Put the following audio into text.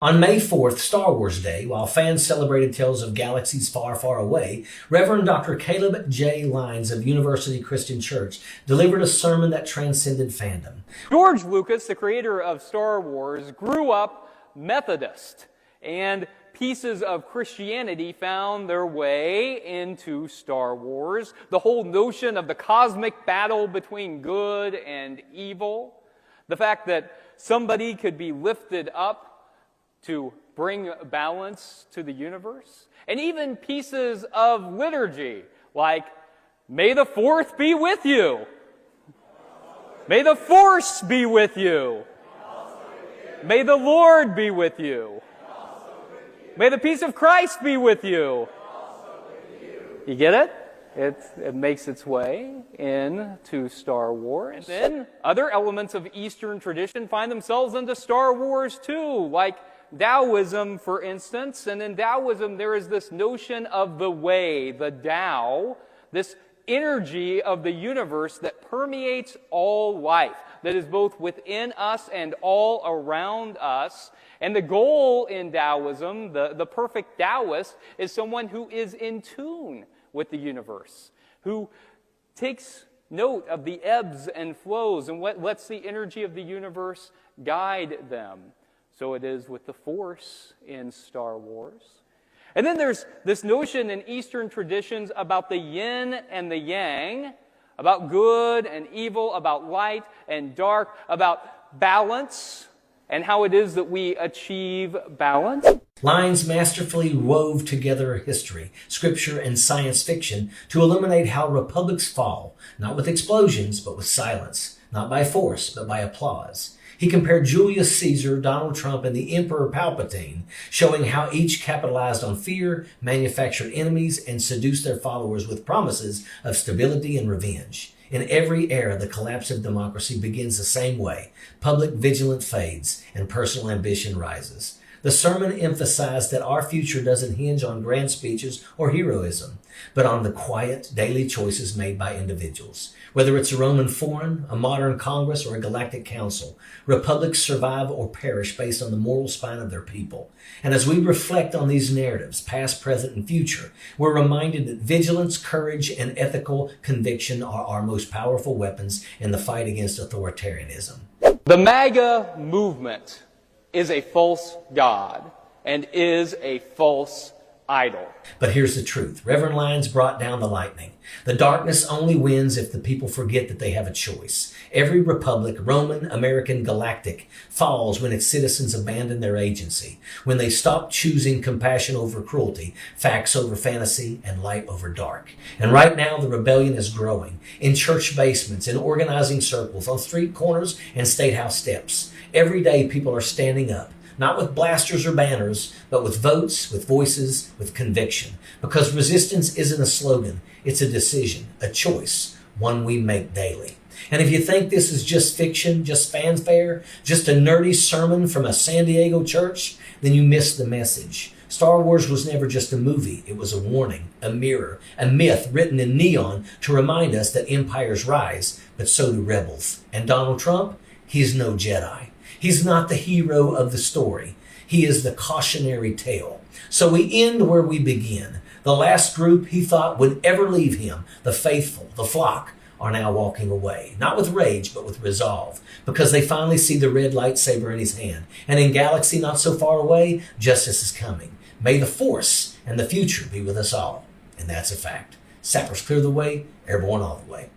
On May 4th, Star Wars Day, while fans celebrated tales of galaxies far, far away, Reverend Dr. Caleb J. Lyons of University Christian Church delivered a sermon that transcended fandom. George Lucas, the creator of Star Wars, grew up Methodist, and pieces of Christianity found their way into Star Wars. The whole notion of the cosmic battle between good and evil, the fact that somebody could be lifted up to bring balance to the universe, and even pieces of liturgy like, "May the Fourth be with you," "May the Force be with you," "May the Lord be with you," "May the peace of Christ be with you." You get it? It makes its way into Star Wars. And then other elements of Eastern tradition find themselves into Star Wars too, like Taoism, for instance. And in Taoism, there is this notion of the way, the Tao, this energy of the universe that permeates all life, that is both within us and all around us. And the goal in Taoism, the perfect Taoist, is someone who is in tune with the universe, who takes note of the ebbs and flows and lets the energy of the universe guide them. So it is with the Force in Star Wars. And then there's this notion in Eastern traditions about the yin and the yang, about good and evil, about light and dark, about balance, and how it is that we achieve balance. Lyons masterfully wove together history, scripture, and science fiction to illuminate how republics fall, not with explosions, but with silence, not by force, but by applause. He compared Julius Caesar, Donald Trump, and the Emperor Palpatine, showing how each capitalized on fear, manufactured enemies, and seduced their followers with promises of stability and revenge. In every era, the collapse of democracy begins the same way. Public vigilance fades, and personal ambition rises. The sermon emphasized that our future doesn't hinge on grand speeches or heroism, but on the quiet, daily choices made by individuals. Whether it's a Roman forum, a modern Congress, or a galactic council, republics survive or perish based on the moral spine of their people. And as we reflect on these narratives, past, present, and future, we're reminded that vigilance, courage, and ethical conviction are our most powerful weapons in the fight against authoritarianism. The MAGA movement is a false god and is a false idol. But here's the truth. Reverend Lyons brought down the lightning. The darkness only wins if the people forget that they have a choice. Every republic, Roman, American, galactic, falls when its citizens abandon their agency, when they stop choosing compassion over cruelty, facts over fantasy, and light over dark. And right now, the rebellion is growing in church basements, in organizing circles, on street corners, and state house steps. Every day, people are standing up, not with blasters or banners, but with votes, with voices, with conviction. Because resistance isn't a slogan, it's a decision, a choice, one we make daily. And if you think this is just fiction, just fanfare, just a nerdy sermon from a San Diego church, then you missed the message. Star Wars was never just a movie. It was a warning, a mirror, a myth written in neon to remind us that empires rise, but so do rebels. And Donald Trump, he's no Jedi. He's not the hero of the story. He is the cautionary tale. So we end where we begin. The last group he thought would ever leave him, the faithful, the flock, are now walking away. Not with rage, but with resolve. Because they finally see the red lightsaber in his hand. And in galaxy not so far away, justice is coming. May the Force and the future be with us all. And that's a fact. Sappers clear the way, airborne all the way.